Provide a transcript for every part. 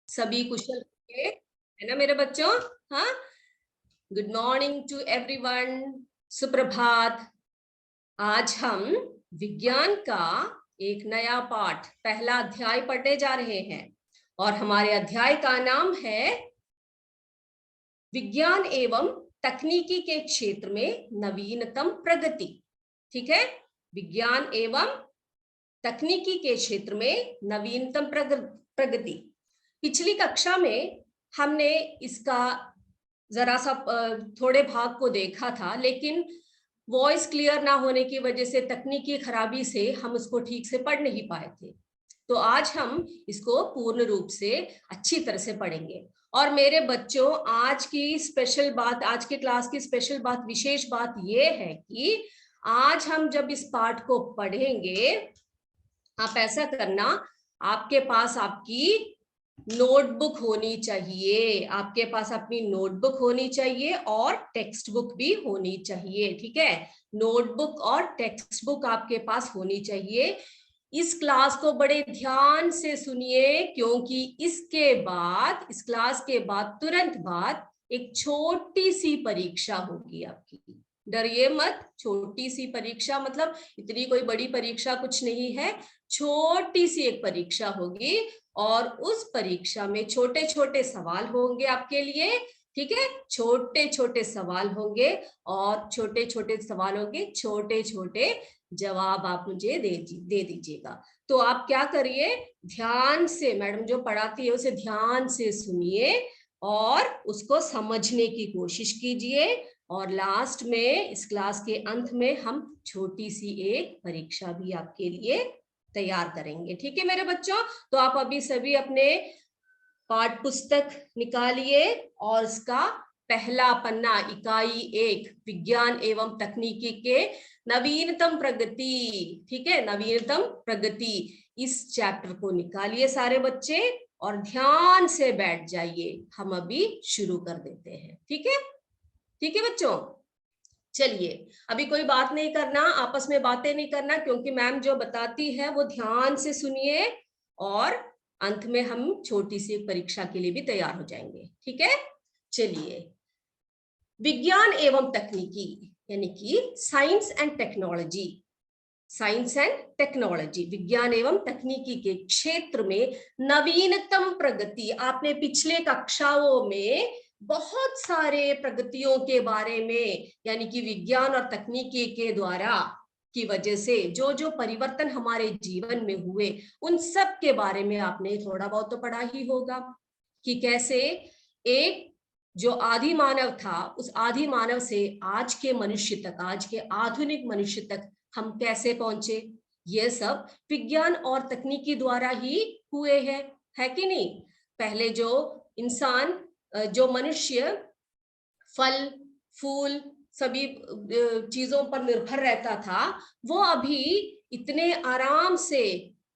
सभी कुशल है ना मेरे बच्चों? हाँ, गुड मॉर्निंग टू एवरीवन। सुप्रभात। आज हम विज्ञान का एक नया पाठ, पहला अध्याय पढ़ने जा रहे हैं और हमारे अध्याय का नाम है विज्ञान एवं तकनीकी के क्षेत्र में नवीनतम प्रगति। ठीक है, विज्ञान एवं तकनीकी के क्षेत्र में नवीनतम प्रगति। पिछली कक्षा में हमने इसका जरा सा थोड़े भाग को देखा था, लेकिन वॉइस क्लियर ना होने की वजह से, तकनीकी खराबी से हम उसको ठीक से पढ़ नहीं पाए थे। तो आज हम इसको पूर्ण रूप से अच्छी तरह से पढ़ेंगे। और मेरे बच्चों, आज की स्पेशल बात, आज की क्लास की स्पेशल बात, विशेष बात यह है कि आज हम जब इस पाठ को पढ़ेंगे, आप ऐसा करना, आपके पास आपकी नोटबुक होनी चाहिए, आपके पास अपनी नोटबुक होनी चाहिए और टेक्स्ट बुक भी होनी चाहिए। ठीक है, नोटबुक और टेक्स्ट बुक आपके पास होनी चाहिए। इस क्लास को बड़े ध्यान से सुनिए, क्योंकि इसके बाद, इस क्लास के बाद तुरंत बाद एक छोटी सी परीक्षा होगी आपकी। डरिए मत, छोटी सी परीक्षा मतलब इतनी कोई बड़ी परीक्षा कुछ नहीं है, छोटी सी एक परीक्षा होगी और उस परीक्षा में छोटे छोटे सवाल होंगे आपके लिए। ठीक है, छोटे छोटे सवाल होंगे और छोटे छोटे सवालों के छोटे छोटे जवाब आप मुझे दे दीजिएगा। तो आप क्या करिए, ध्यान से मैडम जो पढ़ाती है उसे ध्यान से सुनिए और उसको समझने की कोशिश कीजिए। और लास्ट में, इस क्लास के अंत में, हम छोटी सी एक परीक्षा भी आपके लिए तैयार करेंगे। ठीक है मेरे बच्चों? तो आप अभी सभी अपने पाठ पुस्तक निकालिए और इसका पहला पन्ना, इकाई 1, विज्ञान एवं तकनीकी के नवीनतम प्रगति। ठीक है, नवीनतम प्रगति, इस चैप्टर को निकालिए सारे बच्चे और ध्यान से बैठ जाइए। हम अभी शुरू कर देते हैं। ठीक है, ठीक है बच्चों? चलिए, अभी कोई बात नहीं करना, आपस में बातें नहीं करना, क्योंकि मैम जो बताती है वो ध्यान से सुनिए और अंत में हम छोटी सी परीक्षा के लिए भी तैयार हो जाएंगे। ठीक है, चलिए। विज्ञान एवं तकनीकी यानी कि science and technology, science and technology, विज्ञान एवं तकनीकी के क्षेत्र में नवीनतम प्रगति। आपने पिछले कक्षाओं में बहुत सारे प्रगतियों के बारे में, यानी कि विज्ञान और तकनीकी के द्वारा की वजह से जो जो परिवर्तन हमारे जीवन में हुए, उन सब के बारे में आपने थोड़ा बहुत तो पढ़ा ही होगा कि कैसे एक जो आदि मानव था, उस आदि मानव से आज के मनुष्य तक, आज के आधुनिक मनुष्य तक हम कैसे पहुंचे। ये सब विज्ञान और तकनीकी द्वारा ही हुए हैं, है कि नहीं? पहले जो इंसान, जो मनुष्य फल फूल सभी चीजों पर निर्भर रहता था, वो अभी इतने आराम से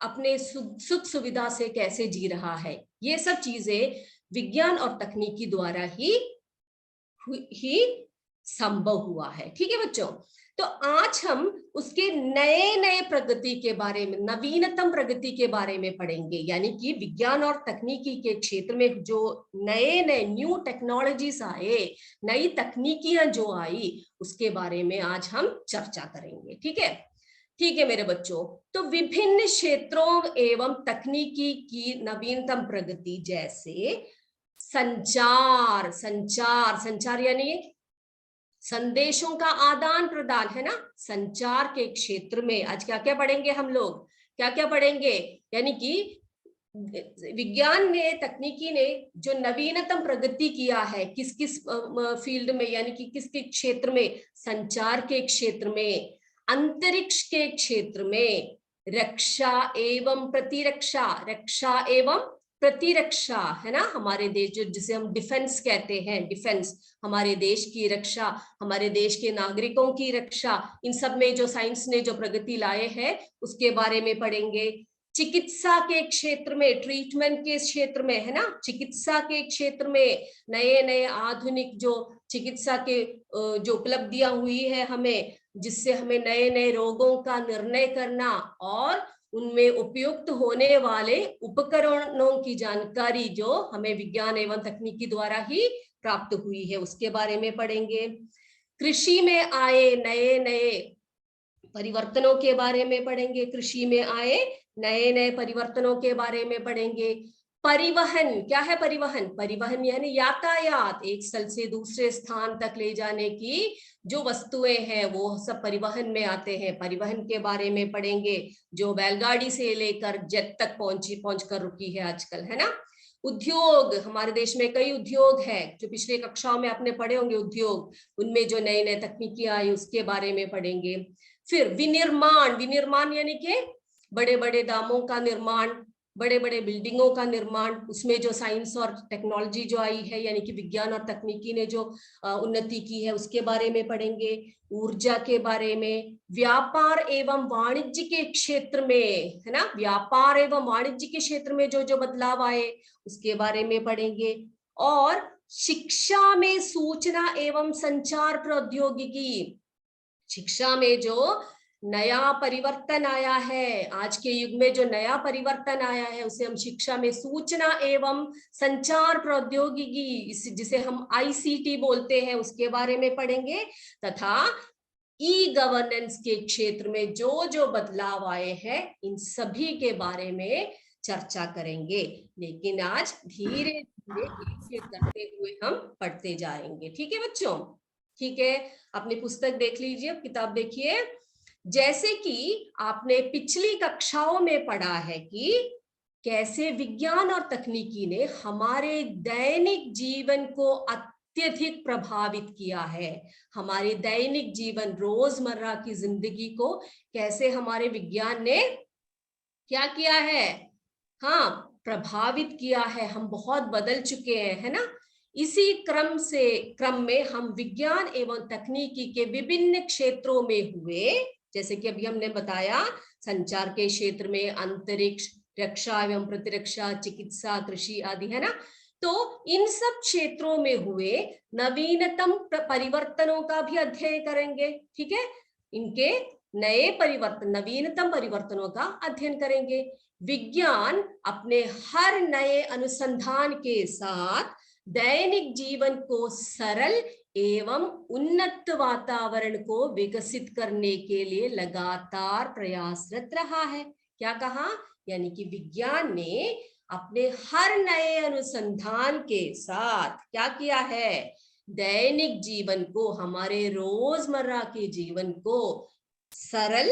अपने सुख सुविधा से कैसे जी रहा है। ये सब चीजें विज्ञान और तकनीकी द्वारा ही संभव हुआ है। ठीक है बच्चों? तो आज हम उसके नए नए प्रगति के बारे में, नवीनतम प्रगति के बारे में पढ़ेंगे, यानी कि विज्ञान और तकनीकी के क्षेत्र में जो नए नए न्यू टेक्नोलॉजीज आए, नई तकनीकियां जो आई, उसके बारे में आज हम चर्चा करेंगे। ठीक है, ठीक है मेरे बच्चों। तो विभिन्न क्षेत्रों एवं तकनीकी की नवीनतम प्रगति, जैसे संचार, संचार, संचार यानी संदेशों का आदान प्रदान, है ना? संचार के क्षेत्र में आज क्या क्या पढ़ेंगे हम लोग, क्या क्या पढ़ेंगे? यानी कि विज्ञान ने, तकनीकी ने जो नवीनतम प्रगति किया है, किस किस फील्ड में, यानी कि किस किस क्षेत्र में? संचार के क्षेत्र में, अंतरिक्ष के क्षेत्र में, रक्षा एवं प्रतिरक्षा, रक्षा एवं प्रतिरक्षा, है ना? हमारे देश, जो जिसे हम डिफेंस कहते हैं, डिफेंस, हमारे देश की रक्षा, हमारे देश के नागरिकों की रक्षा, इन सब में जो साइंस ने जो प्रगति लाए हैं उसके बारे में पढ़ेंगे। चिकित्सा के क्षेत्र में, ट्रीटमेंट के क्षेत्र में, है ना, चिकित्सा के क्षेत्र में नए नए आधुनिक जो चिकित्सा के जो उपलब्धियां हुई है हमें, जिससे हमें नए नए रोगों का निर्णय करना और उनमें उपयुक्त होने वाले उपकरणों की जानकारी जो हमें विज्ञान एवं तकनीकी द्वारा ही प्राप्त हुई है उसके बारे में पढ़ेंगे। कृषि में आए नए नए परिवर्तनों के बारे में पढ़ेंगे, कृषि में आए नए नए परिवर्तनों के बारे में पढ़ेंगे। परिवहन क्या है? परिवहन, परिवहन यानी यातायात, एक स्थल से दूसरे स्थान तक ले जाने की जो वस्तुएं हैं वो सब परिवहन में आते हैं, परिवहन के बारे में पढ़ेंगे, जो बैलगाड़ी से लेकर जेट तक पहुंच कर रुकी है आजकल, है ना। उद्योग, हमारे देश में कई उद्योग है जो पिछले कक्षाओं में आपने पढ़े होंगे उद्योग, उनमें जो नए नए तकनीकी आई उसके बारे में पढ़ेंगे। फिर विनिर्माण, विनिर्माण यानी कि बड़े बड़े दामों का निर्माण, बड़े बड़े बिल्डिंगों का निर्माण, उसमें जो साइंस और टेक्नोलॉजी जो आई है यानी कि विज्ञान और तकनीकी ने जो उन्नति की है उसके बारे में पढ़ेंगे। ऊर्जा के बारे में, व्यापार एवं वाणिज्य के क्षेत्र में, है ना, व्यापार एवं वाणिज्य के क्षेत्र में जो जो बदलाव आए उसके बारे में पढ़ेंगे। और शिक्षा में सूचना एवं संचार प्रौद्योगिकी, शिक्षा में जो नया परिवर्तन आया है, आज के युग में जो नया परिवर्तन आया है उसे हम शिक्षा में सूचना एवं संचार प्रौद्योगिकी, जिसे हम ICT बोलते हैं, उसके बारे में पढ़ेंगे। तथा ई गवर्नेंस के क्षेत्र में जो जो बदलाव आए हैं इन सभी के बारे में चर्चा करेंगे। लेकिन आज धीरे धीरे एक एक करते हुए हम पढ़ते जाएंगे। ठीक है बच्चों? ठीक है, अपनी पुस्तक देख लीजिए, किताब देखिए। जैसे कि आपने पिछली कक्षाओं में पढ़ा है कि कैसे विज्ञान और तकनीकी ने हमारे दैनिक जीवन को अत्यधिक प्रभावित किया है, हमारे दैनिक जीवन, रोजमर्रा की जिंदगी को कैसे हमारे विज्ञान ने क्या किया है, हाँ, प्रभावित किया है। हम बहुत बदल चुके हैं, है ना। इसी क्रम में हम विज्ञान एवं तकनीकी के विभिन्न क्षेत्रों में हुए, जैसे कि अभी हमने बताया, संचार के क्षेत्र में, अंतरिक्ष, रक्षा एवं प्रतिरक्षा, चिकित्सा, कृषि आदि, है ना। तो इन सब क्षेत्रों में हुए नवीनतम परिवर्तनों का भी अध्ययन करेंगे। ठीक है, इनके नए परिवर्तन, नवीनतम परिवर्तनों का अध्ययन करेंगे। विज्ञान अपने हर नए अनुसंधान के साथ दैनिक जीवन को सरल एवं उन्नत वातावरण को विकसित करने के लिए लगातार प्रयासरत रहा है। क्या कहा? यानी कि विज्ञान ने अपने हर नए अनुसंधान के साथ क्या किया है? दैनिक जीवन को, हमारे रोजमर्रा के जीवन को सरल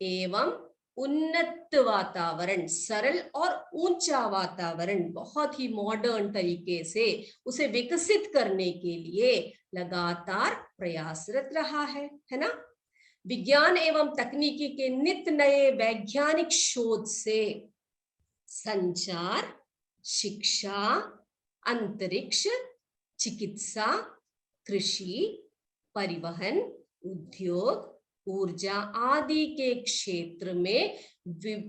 एवं उन्नत वातावरण, सरल और ऊंचा वातावरण, बहुत ही मॉडर्न तरीके से उसे विकसित करने के लिए लगातार प्रयासरत रहा है ना। विज्ञान एवं तकनीकी के नित्य नए वैज्ञानिक शोध से संचार, शिक्षा, अंतरिक्ष, चिकित्सा, कृषि, परिवहन, उद्योग, ऊर्जा आदि के क्षेत्र में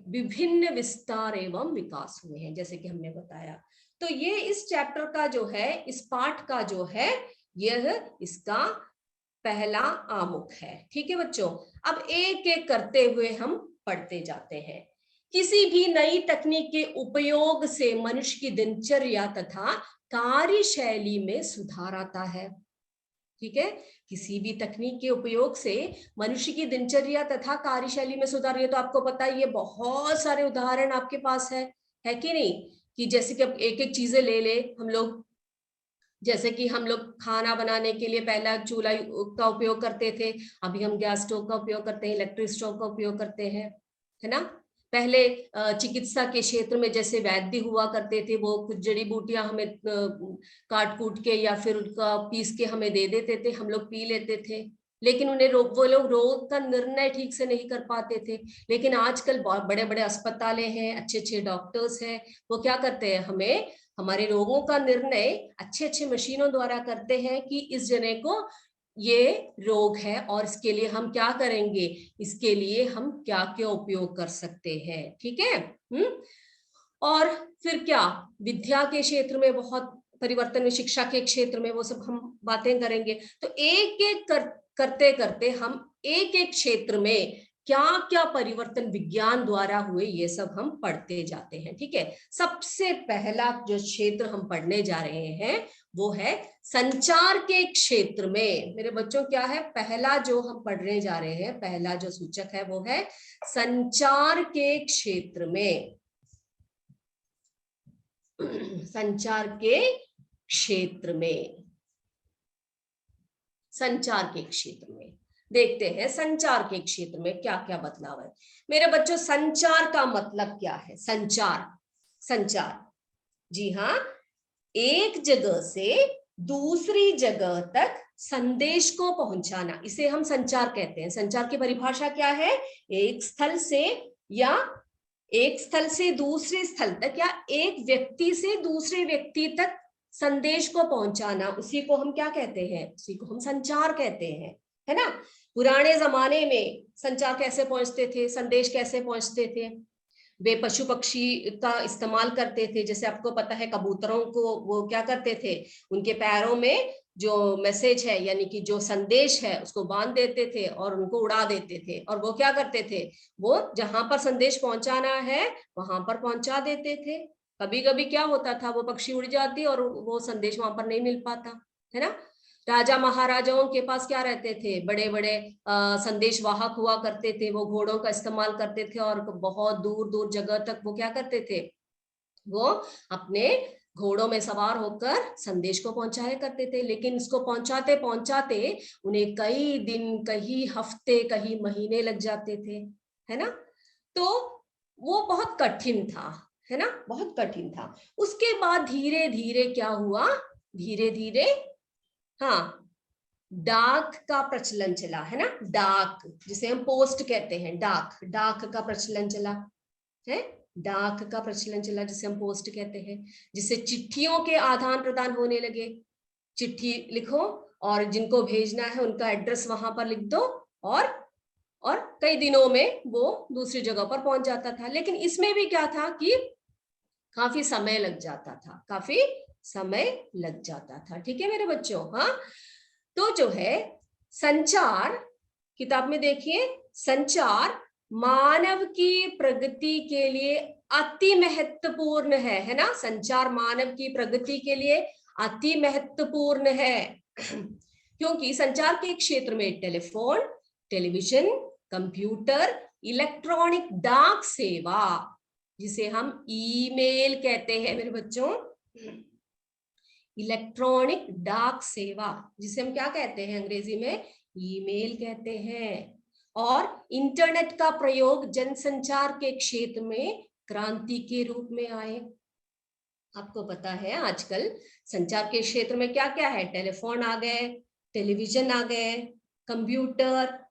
विभिन्न विस्तार एवं विकास हुए हैं, जैसे कि हमने बताया। तो ये इस चैप्टर का जो है, इस पाठ का जो है, यह इसका पहला आमुख है। ठीक है बच्चों, अब एक एक करते हुए हम पढ़ते जाते हैं। किसी भी नई तकनीक के उपयोग से मनुष्य की दिनचर्या तथा कार्यशैली में सुधार आता है। ठीक है, किसी भी तकनीक के उपयोग से मनुष्य की दिनचर्या तथा कार्यशैली में सुधार, ये तो आपको पता है, ये बहुत सारे उदाहरण आपके पास है कि नहीं, कि जैसे कि अब एक एक चीजें ले ले हम लोग, जैसे कि हम लोग खाना बनाने के लिए पहला चूल्हा का उपयोग करते थे, अभी हम गैस स्टोव का उपयोग करते हैं, इलेक्ट्रिक स्टोव का उपयोग करते हैं, है ना। पहले चिकित्सा के क्षेत्र में जैसे वैद्य हुआ करते थे, वो कुछ जड़ी बूटियां हमें काट कूट के या फिर उनका पीस के हमें दे देते थे, हम लोग पी लेते थे, लेकिन उन्हें वो लोग रोग का निर्णय ठीक से नहीं कर पाते थे। लेकिन आजकल बहुत बड़े बड़े अस्पताल हैं, अच्छे अच्छे डॉक्टर्स हैं, वो क्या करते हैं, हमें हमारे रोगों का निर्णय अच्छे अच्छे मशीनों द्वारा करते हैं कि इस जने को ये रोग है और इसके लिए हम क्या करेंगे, इसके लिए हम क्या क्या उपयोग कर सकते हैं। ठीक है। और फिर क्या, विद्या के क्षेत्र में बहुत परिवर्तन है, शिक्षा के क्षेत्र में, वो सब हम बातें करेंगे। तो एक एक करते करते हम एक एक क्षेत्र में क्या क्या परिवर्तन विज्ञान द्वारा हुए, ये सब हम पढ़ते जाते हैं। ठीक है, सबसे पहला जो क्षेत्र हम पढ़ने जा रहे हैं वो है संचार के क्षेत्र में। मेरे बच्चों, क्या है पहला जो हम पढ़ने जा रहे हैं, पहला जो सूचक है वो है संचार के क्षेत्र में। संचार के क्षेत्र में, संचार के क्षेत्र में देखते हैं संचार के क्षेत्र में क्या क्या बदलाव है। मेरे बच्चों, संचार का मतलब क्या है? संचार, संचार, जी हाँ, एक जगह से दूसरी जगह तक संदेश को पहुंचाना, इसे हम संचार कहते हैं। संचार की परिभाषा क्या है? एक स्थल से दूसरे स्थल तक, या एक व्यक्ति से दूसरे व्यक्ति तक संदेश को पहुंचाना, उसी को हम क्या कहते हैं? उसी को हम संचार कहते हैं, है ना। पुराने जमाने में संचार कैसे पहुंचते थे, संदेश कैसे पहुंचते थे? वे पशु पक्षी का इस्तेमाल करते थे। जैसे आपको पता है, कबूतरों को वो क्या करते थे, उनके पैरों में जो मैसेज है यानी कि जो संदेश है उसको बांध देते थे और उनको उड़ा देते थे। और वो क्या करते थे, वो जहां पर संदेश पहुंचाना है वहां पर पहुंचा देते थे। कभी कभी क्या होता था, वो पक्षी उड़ जाती और वो संदेश वहां पर नहीं मिल पाता, है ना। राजा महाराजाओं के पास क्या रहते थे, बड़े बड़े संदेश वाहक हुआ करते थे। वो घोड़ों का इस्तेमाल करते थे और बहुत दूर दूर जगह तक वो क्या करते थे, वो अपने घोड़ों में सवार होकर संदेश को पहुंचाया करते थे। लेकिन इसको पहुंचाते पहुंचाते उन्हें कई दिन, कई हफ्ते, कई महीने लग जाते थे, है ना। तो वो बहुत कठिन था, है ना, बहुत कठिन था। उसके बाद धीरे धीरे क्या हुआ, धीरे धीरे, हाँ, डाक का प्रचलन चला, है ना। डाक, जिसे हम पोस्ट कहते हैं, डाक, डाक का प्रचलन चला है, डाक का प्रचलन चला जिसे हम पोस्ट कहते हैं। जिससे चिट्ठियों के आदान प्रदान होने लगे। चिट्ठी लिखो और जिनको भेजना है उनका एड्रेस वहां पर लिख दो, और कई दिनों में वो दूसरी जगह पर पहुंच जाता था। लेकिन इसमें भी क्या था कि काफी समय लग जाता था, काफी समय लग जाता था। ठीक है मेरे बच्चों, हाँ। तो जो है संचार, किताब में देखिए, संचार मानव की प्रगति के लिए अति महत्वपूर्ण है ना। संचार मानव की प्रगति के लिए अति महत्वपूर्ण है क्योंकि संचार के क्षेत्र में टेलीफोन, टेलीविजन, कंप्यूटर, इलेक्ट्रॉनिक डाक सेवा, जिसे हम ईमेल कहते हैं मेरे बच्चों, इलेक्ट्रॉनिक डाक सेवा, जिसे हम क्या कहते हैं अंग्रेजी में, ईमेल कहते हैं, और इंटरनेट का प्रयोग जनसंचार के क्षेत्र में क्रांति के रूप में आए। आपको पता है आजकल संचार के क्षेत्र में क्या क्या है, टेलीफोन आ गए, टेलीविजन आ गए, कंप्यूटर,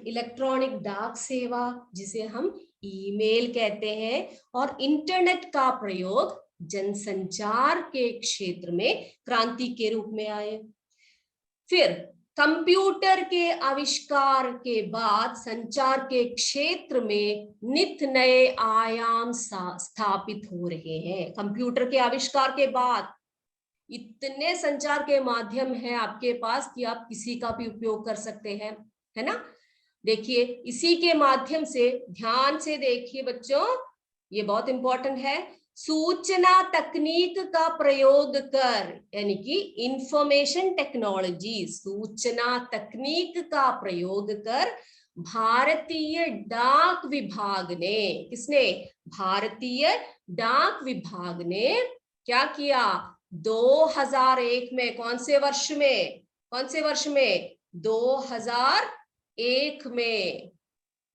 इलेक्ट्रॉनिक डाक सेवा जिसे हम ईमेल कहते हैं, और इंटरनेट का प्रयोग जनसंचार के क्षेत्र में क्रांति के रूप में आए। फिर कंप्यूटर के आविष्कार के बाद संचार के क्षेत्र में नित नए आयाम स्थापित हो रहे हैं। कंप्यूटर के आविष्कार के बाद इतने संचार के माध्यम है आपके पास कि आप किसी का भी उपयोग कर सकते हैं, है ना। देखिए, इसी के माध्यम से, ध्यान से देखिए बच्चों, ये बहुत इंपॉर्टेंट है, सूचना तकनीक का प्रयोग कर, यानी कि इंफॉर्मेशन टेक्नोलॉजी, सूचना तकनीक का प्रयोग कर भारतीय डाक विभाग ने, किसने, भारतीय डाक विभाग ने क्या किया, 2001 में, कौन से वर्ष में, कौन से वर्ष में, 2001 में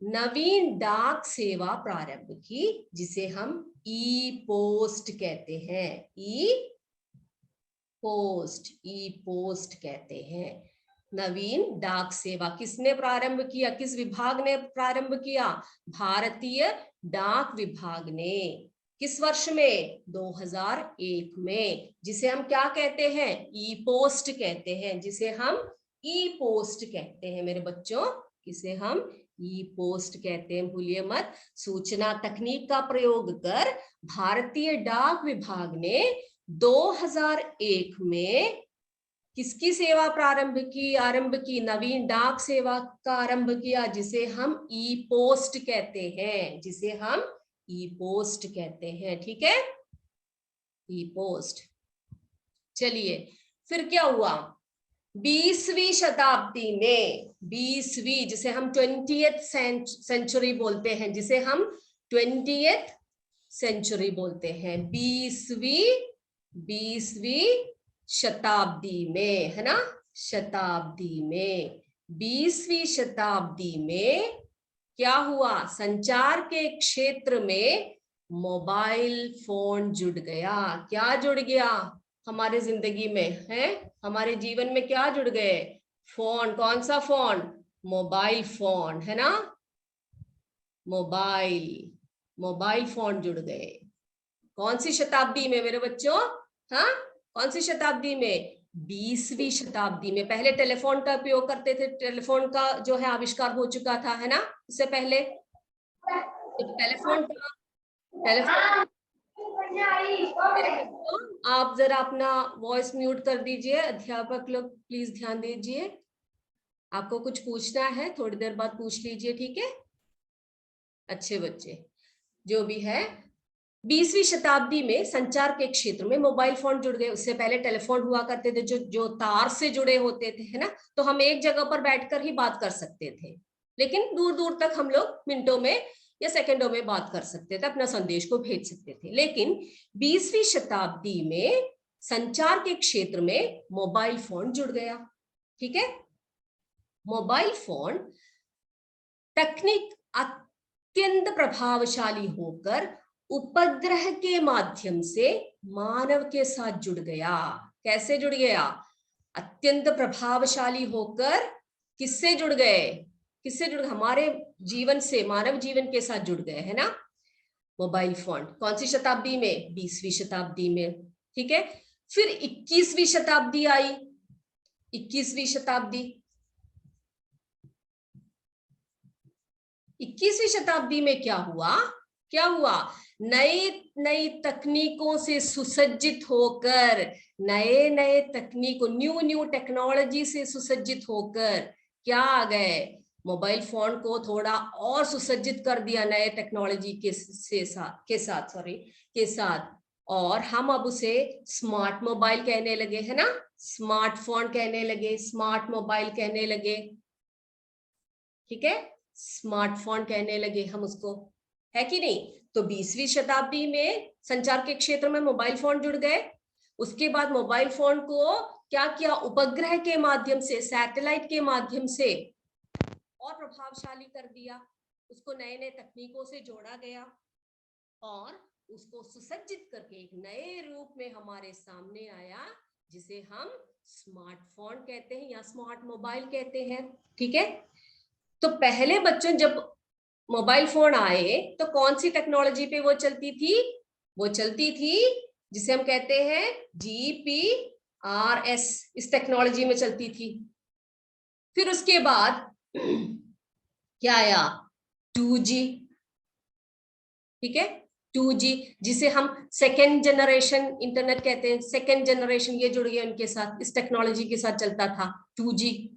नवीन डाक सेवा प्रारंभ की, जिसे हम ई पोस्ट कहते हैं, ई पोस्ट कहते हैं। नवीन डाक सेवा किसने प्रारंभ किया, किस विभाग ने प्रारंभ किया, भारतीय डाक विभाग ने। किस वर्ष में, 2001 में, जिसे हम क्या कहते हैं, ई पोस्ट कहते हैं, जिसे हम ई पोस्ट कहते हैं मेरे बच्चों, इसे हम ई पोस्ट कहते हैं, भूलिए मत। सूचना तकनीक का प्रयोग कर भारतीय डाक विभाग ने 2001 में किसकी सेवा आरंभ की? नवीन डाक सेवा का आरंभ किया, जिसे हम ई पोस्ट कहते हैं, जिसे हम ई पोस्ट कहते हैं। ठीक है, ई पोस्ट। चलिए, फिर क्या हुआ? 20वीं शताब्दी में, 20वीं जिसे हम 20th सेंचुरी बोलते हैं, जिसे हम 20th सेंचुरी बोलते हैं, 20वीं शताब्दी में, है ना, शताब्दी में, 20वीं शताब्दी में क्या हुआ? संचार के क्षेत्र में मोबाइल फोन जुड़ गया। क्या जुड़ गया हमारे जिंदगी में? है, हमारे जीवन में क्या जुड़ गए? फोन। कौन सा फोन? मोबाइल फोन, है ना, मोबाइल फोन जुड़ गए। कौन सी शताब्दी में मेरे बच्चों? हाँ, कौन सी शताब्दी में? 20वीं शताब्दी में। पहले टेलीफोन का उपयोग करते थे, टेलीफोन का जो है आविष्कार हो चुका था, है ना, उससे पहले टेलीफोन आप जरा अपना वॉइस म्यूट कर दीजिए। अध्यापक लोग प्लीज ध्यान दीजिए, आपको कुछ पूछना है, थोड़ी देर बाद पूछ लीजिए, ठीक है अच्छे बच्चे? जो भी है, 20वीं शताब्दी में संचार के क्षेत्र में मोबाइल फोन जुड़ गए। उससे पहले टेलीफोन हुआ करते थे, जो तार से जुड़े होते थे, है ना, तो हम एक जगह पर बैठकर ही बात कर सकते थे, लेकिन दूर दूर तक हम लोग मिनटों में या सेकंडों में बात कर सकते थे, अपना संदेश को भेज सकते थे। लेकिन 20वीं शताब्दी में संचार के क्षेत्र में मोबाइल फोन जुड़ गया। ठीक है, मोबाइल फोन तकनीक अत्यंत प्रभावशाली होकर उपग्रह के माध्यम से मानव के साथ जुड़ गया। कैसे जुड़ गया? अत्यंत प्रभावशाली होकर किससे जुड़ गए? किससे जुड़ गए? हमारे जीवन से, मानव जीवन के साथ जुड़ गए, है ना, मोबाइल फोन। कौन सी शताब्दी में? 20वीं शताब्दी में। ठीक है, फिर 21वीं शताब्दी आई। 21वीं शताब्दी, 21वीं शताब्दी में क्या हुआ? क्या हुआ? नई नई तकनीकों से सुसज्जित होकर, नए नए तकनीकों, न्यू टेक्नोलॉजी से सुसज्जित होकर क्या आ गए? मोबाइल फोन को थोड़ा और सुसज्जित कर दिया नए टेक्नोलॉजी के साथ, और हम अब उसे स्मार्ट मोबाइल कहने लगे, है ना, स्मार्टफोन कहने लगे, स्मार्ट मोबाइल कहने लगे। ठीक है, स्मार्टफोन कहने लगे हम उसको, है कि नहीं? तो 20वीं शताब्दी में संचार के क्षेत्र में मोबाइल फोन जुड़ गए। उसके बाद मोबाइल फोन को क्या किया? उपग्रह के माध्यम से, सैटेलाइट के माध्यम से और प्रभावशाली कर दिया। उसको नए नए तकनीकों से जोड़ा गया और उसको सुसज्जित करके एक नए रूप में हमारे सामने आया, जिसे हम स्मार्टफोन कहते हैं या स्मार्ट मोबाइल कहते हैं। ठीक है, तो पहले बच्चों जब मोबाइल फोन आए तो कौन सी टेक्नोलॉजी पे वो चलती थी? वो चलती थी जिसे हम कहते हैं GPRS, इस टेक्नोलॉजी में चलती थी। फिर उसके बाद क्या आया? 2G। ठीक है, 2G जिसे हम सेकेंड जनरेशन इंटरनेट कहते हैं। सेकेंड जनरेशन ये जुड़ गया उनके साथ, इस टेक्नोलॉजी के साथ चलता था 2G,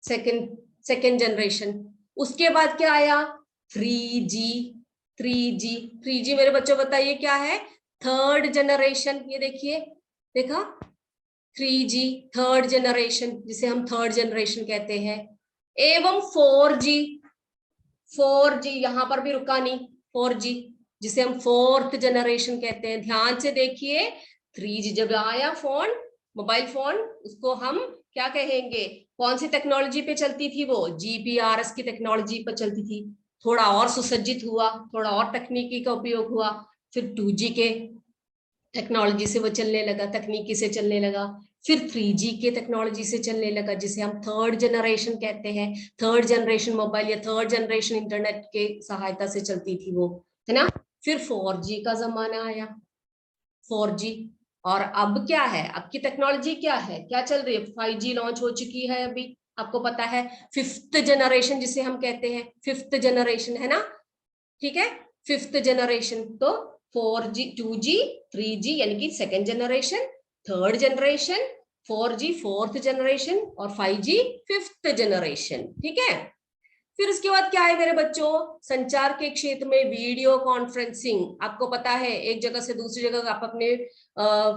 सेकेंड जनरेशन। उसके बाद क्या आया? 3G मेरे बच्चों बताइए क्या है? Third generation. ये देखिए, देखा, 3G थर्ड जनरेशन, जिसे हम थर्ड जनरेशन कहते हैं। एवं 4G यहां पर भी रुका नहीं, 4G जिसे हम फोर्थ जनरेशन कहते हैं। ध्यान से देखिए, 3G जब आया फोन, मोबाइल फोन, उसको हम क्या कहेंगे? कौन सी टेक्नोलॉजी पे चलती थी वो? GPRS की टेक्नोलॉजी पर चलती थी। थोड़ा और सुसज्जित हुआ, थोड़ा और तकनीकी का उपयोग हुआ, फिर 2G के टेक्नोलॉजी से वो चलने लगा, तकनीकी से चलने लगा। फिर 3G के टेक्नोलॉजी से चलने लगा, जिसे हम थर्ड जनरेशन कहते हैं। थर्ड जनरेशन मोबाइल या थर्ड जनरेशन इंटरनेट के सहायता से चलती थी वो, है ना। फिर 4G का जमाना आया, 4G। और अब क्या है? अब की टेक्नोलॉजी क्या है, क्या चल रही है? 5G लॉन्च हो चुकी है अभी, आपको पता है। 5th जनरेशन जिसे हम कहते हैं, 5th जनरेशन, है ना। ठीक है, 5th जनरेशन। तो 4G, 2G, 3G यानी कि second generation, third generation, 4G fourth generation और 5G फिफ्थ जनरेशन। ठीक है, फिर उसके बाद क्या है मेरे बच्चों, संचार के क्षेत्र में वीडियो कॉन्फ्रेंसिंग। आपको पता है एक जगह से दूसरी जगह आप अपने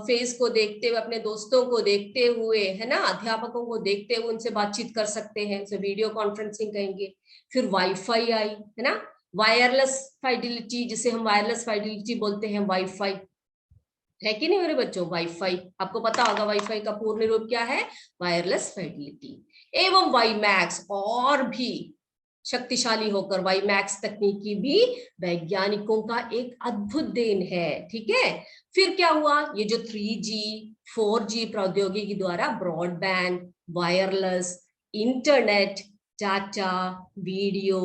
फेस को देखते हुए, अपने दोस्तों को देखते हुए, है ना, अध्यापकों को देखते हुए उनसे बातचीत कर सकते हैं, उसे वीडियो कॉन्फ्रेंसिंग कहेंगे। फिर वाईफाई आई, है ना, वायरलेस फाइडेलिटी, जिसे हम वायरलेस फाइडेलिटी बोलते हैं, वाईफाई है कि नहीं मेरे बच्चों। वाईफाई आपको पता होगा, वाईफाई का पूर्ण रूप क्या है, वायरलेस फाइडेलिटी। एवं वाईमैक्स, और भी शक्तिशाली होकर वाईमैक्स तकनीकी भी वैज्ञानिकों का एक अद्भुत देन है। ठीक है, फिर क्या हुआ, ये जो 3G 4G प्रौद्योगिकी द्वारा broadband, wireless, internet, data, video,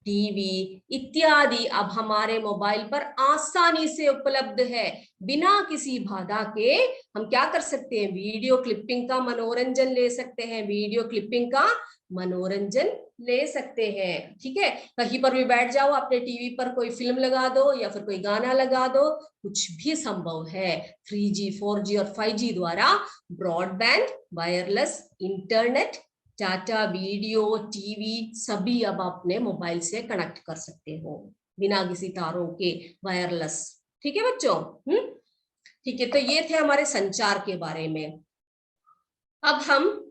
TV इत्यादि अब हमारे मोबाइल पर आसानी से उपलब्ध है। बिना किसी बाधा के हम क्या कर सकते हैं, वीडियो क्लिपिंग का मनोरंजन ले सकते हैं, वीडियो क्लिपिंग का मनोरंजन ले सकते हैं। ठीक है, कहीं पर भी बैठ जाओ, अपने टीवी पर कोई फिल्म लगा दो या फिर कोई गाना लगा दो, कुछ भी संभव है 3G 4G और 5G द्वारा। Broadband, wireless, internet, data, video, TV सभी अब अपने मोबाइल से कनेक्ट कर सकते हो बिना किसी तारों के, वायरलेस। ठीक है बच्चों, ठीक है, तो ये थे हमारे संचार के बारे में। अब हम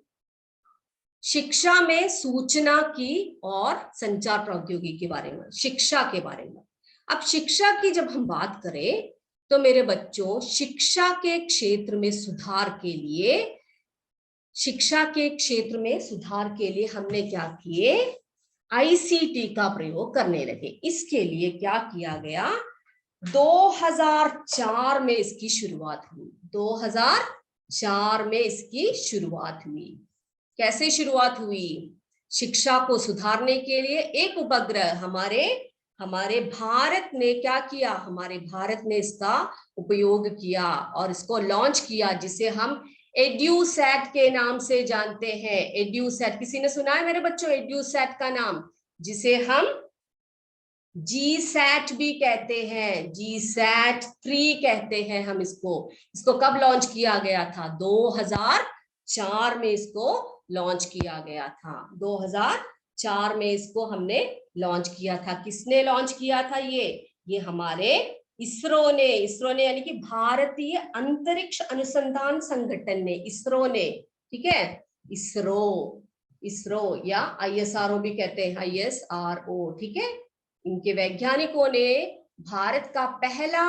शिक्षा में सूचना की और संचार प्रौद्योगिकी के बारे में, शिक्षा के बारे में। अब शिक्षा की जब हम बात करें तो मेरे बच्चों, शिक्षा के क्षेत्र में सुधार के लिए, शिक्षा के क्षेत्र में सुधार के लिए हमने क्या किए, आईसीटी का प्रयोग करने लगे। इसके लिए क्या किया गया, 2004 में इसकी शुरुआत हुई। 2004 में इसकी शुरुआत हुई। कैसे शुरुआत हुई, शिक्षा को सुधारने के लिए एक उपग्रह हमारे भारत ने क्या किया, हमारे भारत ने इसका उपयोग किया और इसको लॉन्च किया, जिसे हम एड्यूसैट के नाम से जानते हैं। एड्यूसैट किसी ने सुना है मेरे बच्चों, एड्यूसैट का नाम, जिसे हम जीसैट भी कहते हैं, जीसैट 3 कहते हैं हम इसको कब लॉन्च किया गया था, 2004 में इसको लॉन्च किया गया था। 2004 में इसको हमने लॉन्च किया था। किसने लॉन्च किया था, ये हमारे इसरो ने यानी कि भारतीय अंतरिक्ष अनुसंधान संगठन ने, इसरो ने। ठीक है, इसरो या ISRO भी कहते हैं, ISRO। ठीक है, इनके वैज्ञानिकों ने भारत का पहला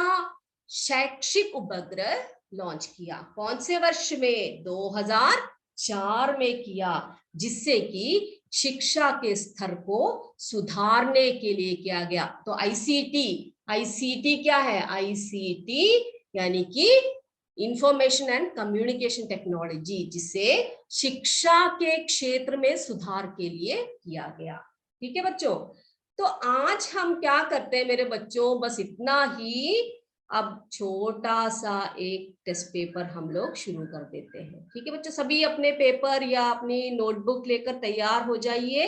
शैक्षिक उपग्रह लॉन्च किया। कौन से वर्ष में, 2004 में किया, जिससे कि शिक्षा के स्तर को सुधारने के लिए किया गया। तो आईसीटी क्या है, आईसीटी यानी कि इंफॉर्मेशन एंड कम्युनिकेशन टेक्नोलॉजी, जिसे शिक्षा के क्षेत्र में सुधार के लिए किया गया। ठीक है बच्चों, तो आज हम क्या करते हैं मेरे बच्चों, बस इतना ही। अब छोटा सा एक टेस्ट पेपर हम लोग शुरू कर देते हैं। ठीक है बच्चों, सभी अपने पेपर या अपनी नोटबुक लेकर तैयार हो जाइए।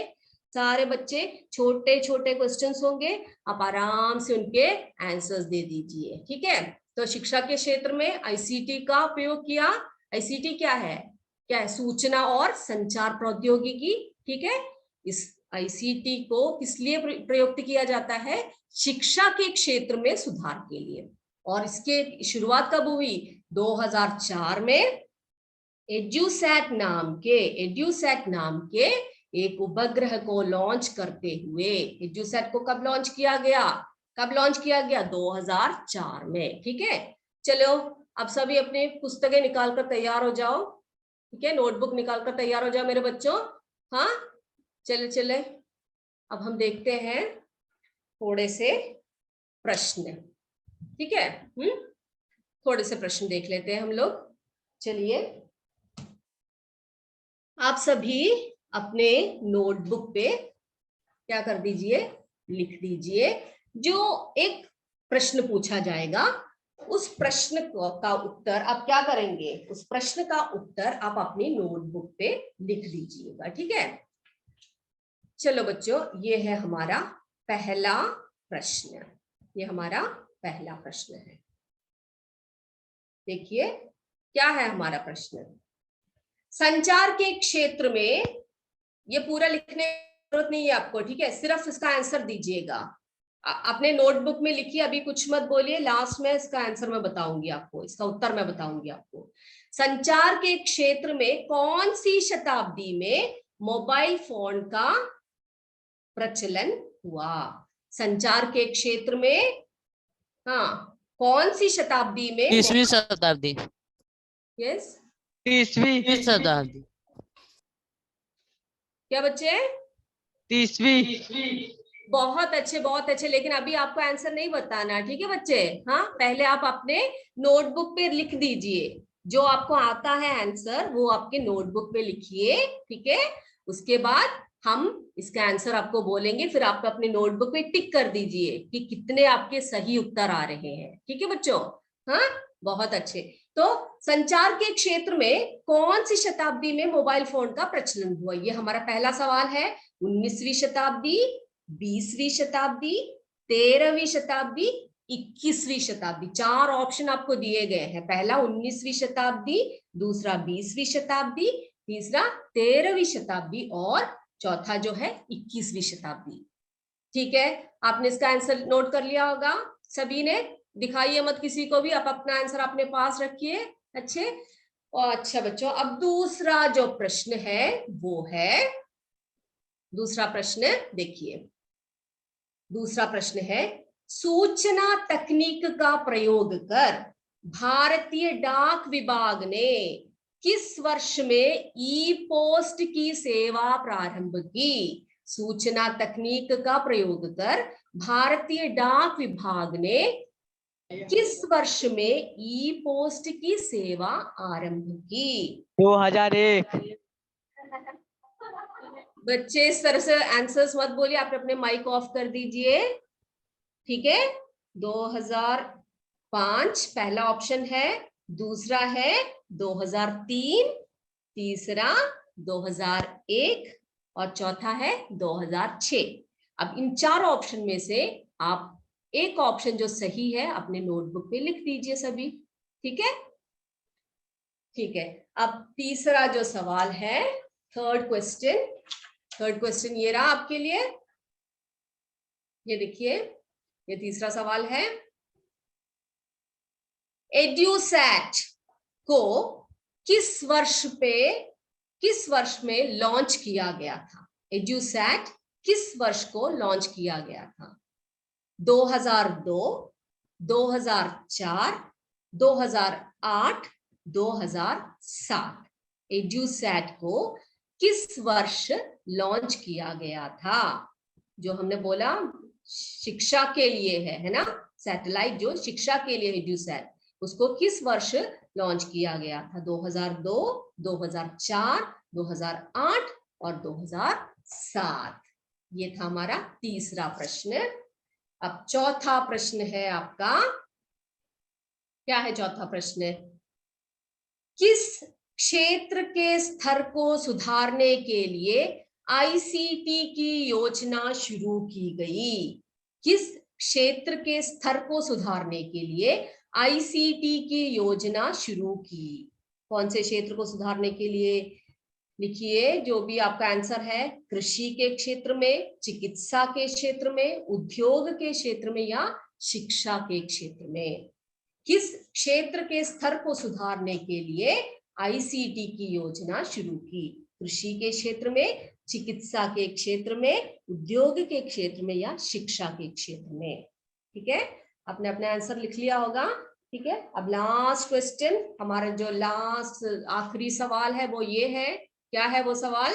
सारे बच्चे, छोटे छोटे क्वेश्चंस होंगे, आप आराम से उनके आंसर्स दे दीजिए। ठीक है, तो शिक्षा के क्षेत्र में आईसीटी का उपयोग किया। आईसीटी क्या है, सूचना और संचार प्रौद्योगिकी। ठीक है, इस आईसीटी को किस लिए प्रयुक्त किया जाता है, शिक्षा के क्षेत्र में सुधार के लिए। और इसके शुरुआत कब हुई, 2004 में एड्यूसैट नाम के एक उपग्रह को लॉन्च करते हुए। एड्यूसैट को कब लॉन्च किया गया, 2004 में। ठीक है, चलो अब सभी अपनी पुस्तकें निकालकर तैयार हो जाओ। ठीक है, नोटबुक निकालकर तैयार हो जाओ मेरे बच्चों। हाँ, चले अब हम देखते हैं थोड़े से प्रश्न। ठीक है, थोड़े से प्रश्न देख लेते हैं हम लोग। चलिए, आप सभी अपने नोटबुक पे क्या कर दीजिए, लिख दीजिए। जो एक प्रश्न पूछा जाएगा, उस प्रश्न का उत्तर आप क्या करेंगे, उस प्रश्न का उत्तर आप अपनी नोटबुक पे लिख दीजिएगा। ठीक है, चलो बच्चों, ये है हमारा पहला प्रश्न। ये हमारा पहला प्रश्न है। देखिए क्या है हमारा प्रश्न। संचार के क्षेत्र में, ये पूरा लिखने की जरूरत नहीं है आपको, ठीक है, सिर्फ इसका आंसर दीजिएगा। अपने नोटबुक में लिखिए, अभी कुछ मत बोलिए, लास्ट में इसका आंसर मैं बताऊंगी आपको, इसका उत्तर मैं बताऊंगी आपको। संचार के क्षेत्र में कौन सी शताब्दी में मोबाइल फोन का प्रचलन हुआ? संचार के क्षेत्र में, हाँ, कौन सी शताब्दी में? 30वीं शताब्दी। यस, 30वीं शताब्दी। क्या बच्चे? 30वीं। बहुत अच्छे, बहुत अच्छे, लेकिन अभी आपको आंसर नहीं बताना, ठीक है बच्चे? हाँ, पहले आप अपने नोटबुक पे लिख दीजिए, जो आपको आता है आंसर वो आपके नोटबुक पे लिखिए, ठीक है? उसके बाद हम इसका आंसर आपको बोलेंगे, फिर आप अपने नोटबुक पे टिक कर दीजिए कि कितने आपके सही उत्तर आ रहे हैं, ठीक है बच्चों? हाँ, बहुत अच्छे। तो संचार के क्षेत्र में कौन सी शताब्दी में मोबाइल फोन का प्रचलन हुआ? ये हमारा पहला सवाल है। 19वीं शताब्दी, 20वीं शताब्दी, 13वीं शताब्दी, 21वीं शताब्दी। 4 ऑप्शन आपको दिए गए हैं। पहला 19वीं शताब्दी, दूसरा 20वीं शताब्दी, तीसरा 13वीं शताब्दी और चौथा जो है 21वीं शताब्दी। ठीक है, आपने इसका आंसर नोट कर लिया होगा सभी ने। दिखाइए मत किसी को भी, आप अपना आंसर अपने पास रखिए। अच्छे और अच्छा बच्चों, अब दूसरा जो प्रश्न है वो है, दूसरा प्रश्न देखिए, दूसरा प्रश्न है, सूचना तकनीक का प्रयोग कर भारतीय डाक विभाग ने किस वर्ष में ई पोस्ट की सेवा प्रारंभ की? सूचना तकनीक का प्रयोग कर भारतीय डाक विभाग ने किस वर्ष में ई पोस्ट की सेवा आरंभ की? 2001। बच्चे इस तरह से आंसर्स मत बोलिए, आप अपने माइक ऑफ कर दीजिए, ठीक है? 2005 पहला ऑप्शन है, दूसरा है 2003, तीसरा 2001 और चौथा है 2006। अब इन 4 ऑप्शन में से आप एक ऑप्शन जो सही है अपने नोटबुक पे लिख दीजिए सभी, ठीक है? ठीक है, अब तीसरा जो सवाल है, थर्ड क्वेश्चन ये रहा आपके लिए। ये देखिए, ये तीसरा सवाल है, एड्यूसैट को किस वर्ष में लॉन्च किया गया था? एड्यूसैट किस वर्ष को लॉन्च किया गया था? 2002, 2004, 2008, 2007। एड्यूसैट को किस वर्ष लॉन्च किया गया था? जो हमने बोला शिक्षा के लिए है ना, सैटेलाइट जो शिक्षा के लिए एड्यूसैट, उसको किस वर्ष लॉन्च किया गया था? 2002, 2004, 2008 और 2007। ये था हमारा तीसरा प्रश्न। अब चौथा प्रश्न है आपका, क्या है चौथा प्रश्न? किस क्षेत्र के स्तर को सुधारने के लिए आईसीटी की योजना शुरू की गई? किस क्षेत्र के स्तर को सुधारने के लिए आईसीटी की योजना शुरू की? कौन से क्षेत्र को सुधारने के लिए? लिखिए जो भी आपका आंसर है, कृषि के क्षेत्र में, चिकित्सा के क्षेत्र में, उद्योग के क्षेत्र में या शिक्षा के क्षेत्र में? किस क्षेत्र के स्तर को सुधारने के लिए आईसीटी की योजना शुरू की? कृषि के क्षेत्र में, चिकित्सा के क्षेत्र में, उद्योग के क्षेत्र में या शिक्षा के क्षेत्र में? ठीक है, आपने अपना आंसर लिख लिया होगा, ठीक है? अब लास्ट क्वेश्चन, हमारा जो लास्ट आखिरी सवाल है वो ये है। क्या है वो सवाल?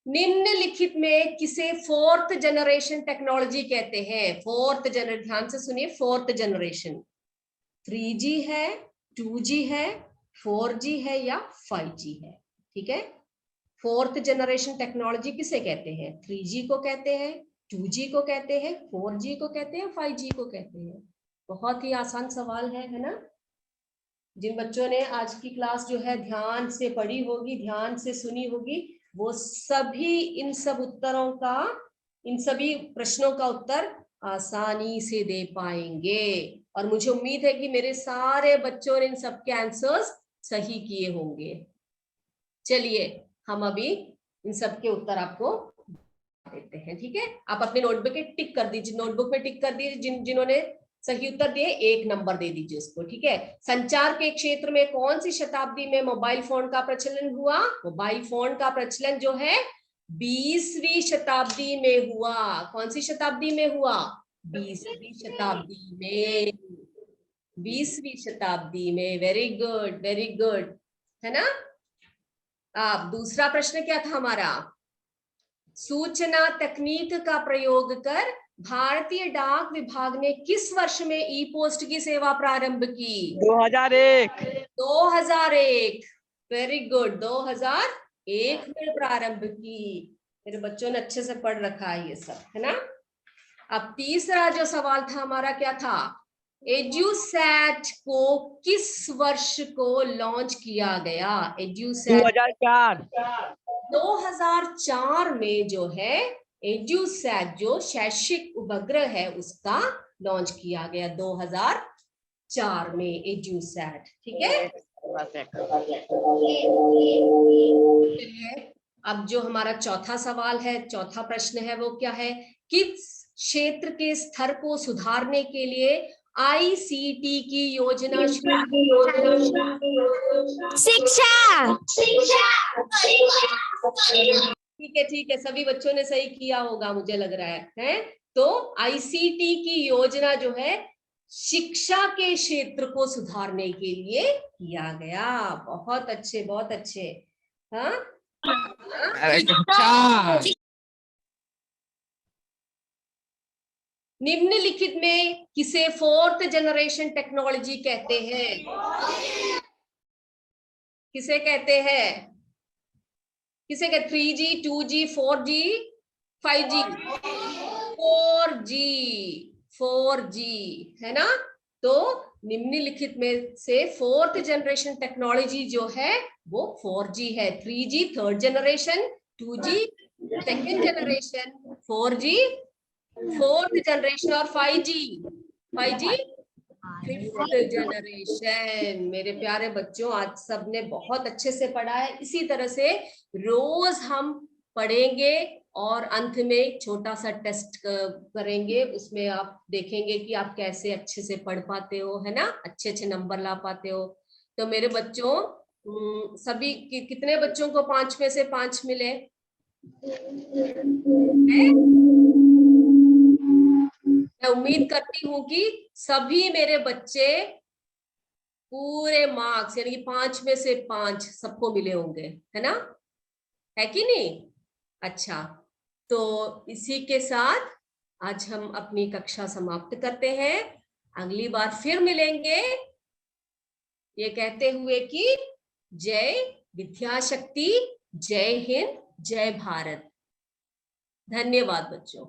निम्नलिखित में किसे 4th जनरेशन टेक्नोलॉजी कहते हैं? ध्यान से सुनिए, 4th जनरेशन 3G है, 2G है, 4G है या 5G है? ठीक है, 4th जनरेशन टेक्नोलॉजी किसे कहते हैं? 3G को कहते हैं, 2G को कहते हैं, 4G को कहते हैं, 5G को कहते हैं? बहुत ही आसान सवाल है ना? जिन बच्चों ने आज की क्लास जो है ध्यान से पढ़ी होगी, ध्यान से सुनी होगी, वो सभी इन सब उत्तरों का, इन सभी प्रश्नों का उत्तर आसानी से दे पाएंगे। और मुझे उम्मीद है कि मेरे सारे बच्चों ने इन सब के आंसर्स सही किए होंगे। चलिए हम अभी इन सब के उत्तर आपको देते हैं, ठीक है। आप अपने नोटबुक में टिक कर दीजिए, नोटबुक में टिक कर दीजिए जिन्होंने सही उत्तर दिए, 1 नंबर दे दीजिए उसको, ठीक है। संचार के क्षेत्र में कौन सी शताब्दी में मोबाइल फोन का प्रचलन हुआ? मोबाइल फोन का प्रचलन जो है 20वीं शताब्दी में हुआ। कौन सी शताब्दी में हुआ? 20वीं शताब्दी में, 20वीं शताब्दी में। वेरी गुड, वेरी गुड, है ना। अब दूसरा प्रश्न क्या था हमारा? सूचना तकनीक का प्रयोग कर भारतीय डाक विभाग ने किस वर्ष में ई पोस्ट की सेवा प्रारंभ की? 2001। 2001, वेरी गुड, 2001 में प्रारंभ की। मेरे बच्चों ने अच्छे से पढ़ रखा है ये सब, है ना। अब तीसरा जो सवाल था हमारा क्या था? एड्यूसैट को किस वर्ष को लॉन्च किया गया? एड्यूसैट 2004। 2004 में जो है एड्यूसैट जो शैक्षिक उपग्रह है उसका लॉन्च किया गया 2004 में एड्यूसैट, ठीक है। अब जो हमारा चौथा सवाल है, चौथा प्रश्न है वो क्या है? किस क्षेत्र के स्तर को सुधारने के लिए आईसीटी की योजना शिक्षा। ठीक है, ठीक है, सभी बच्चों ने सही किया होगा मुझे लग रहा है? तो आईसीटी की योजना जो है शिक्षा के क्षेत्र को सुधारने के लिए किया गया। बहुत अच्छे, बहुत अच्छे। हाँ, निम्नलिखित में किसे 4th जनरेशन टेक्नोलॉजी कहते हैं? किसे कहते हैं? किसे कहते? 3G, 2G, 4G, 5G? 4G, 4G, है ना। तो निम्नलिखित में से 4th जनरेशन टेक्नोलॉजी जो है वो 4G है। 3G 3rd generation, 2G 2nd generation, 4G 4th generation और 5G 5th जनरेशन। मेरे प्यारे बच्चों, आज सबने बहुत अच्छे से पढ़ा है। इसी तरह से रोज हम पढ़ेंगे और अंत में छोटा सा टेस्ट करेंगे, उसमें आप देखेंगे कि आप कैसे अच्छे से पढ़ पाते हो, है ना, अच्छे अच्छे नंबर ला पाते हो। तो मेरे बच्चों, सभी कितने बच्चों को 5 में से 5 मिले? मैं उम्मीद करती हूँ कि सभी मेरे बच्चे पूरे मार्क्स यानी कि 5 में से 5 सबको मिले होंगे, है ना, है कि नहीं? अच्छा, तो इसी के साथ आज हम अपनी कक्षा समाप्त करते हैं। अगली बार फिर मिलेंगे ये कहते हुए कि जय विद्याशक्ति, जय हिंद, जय भारत। धन्यवाद बच्चों।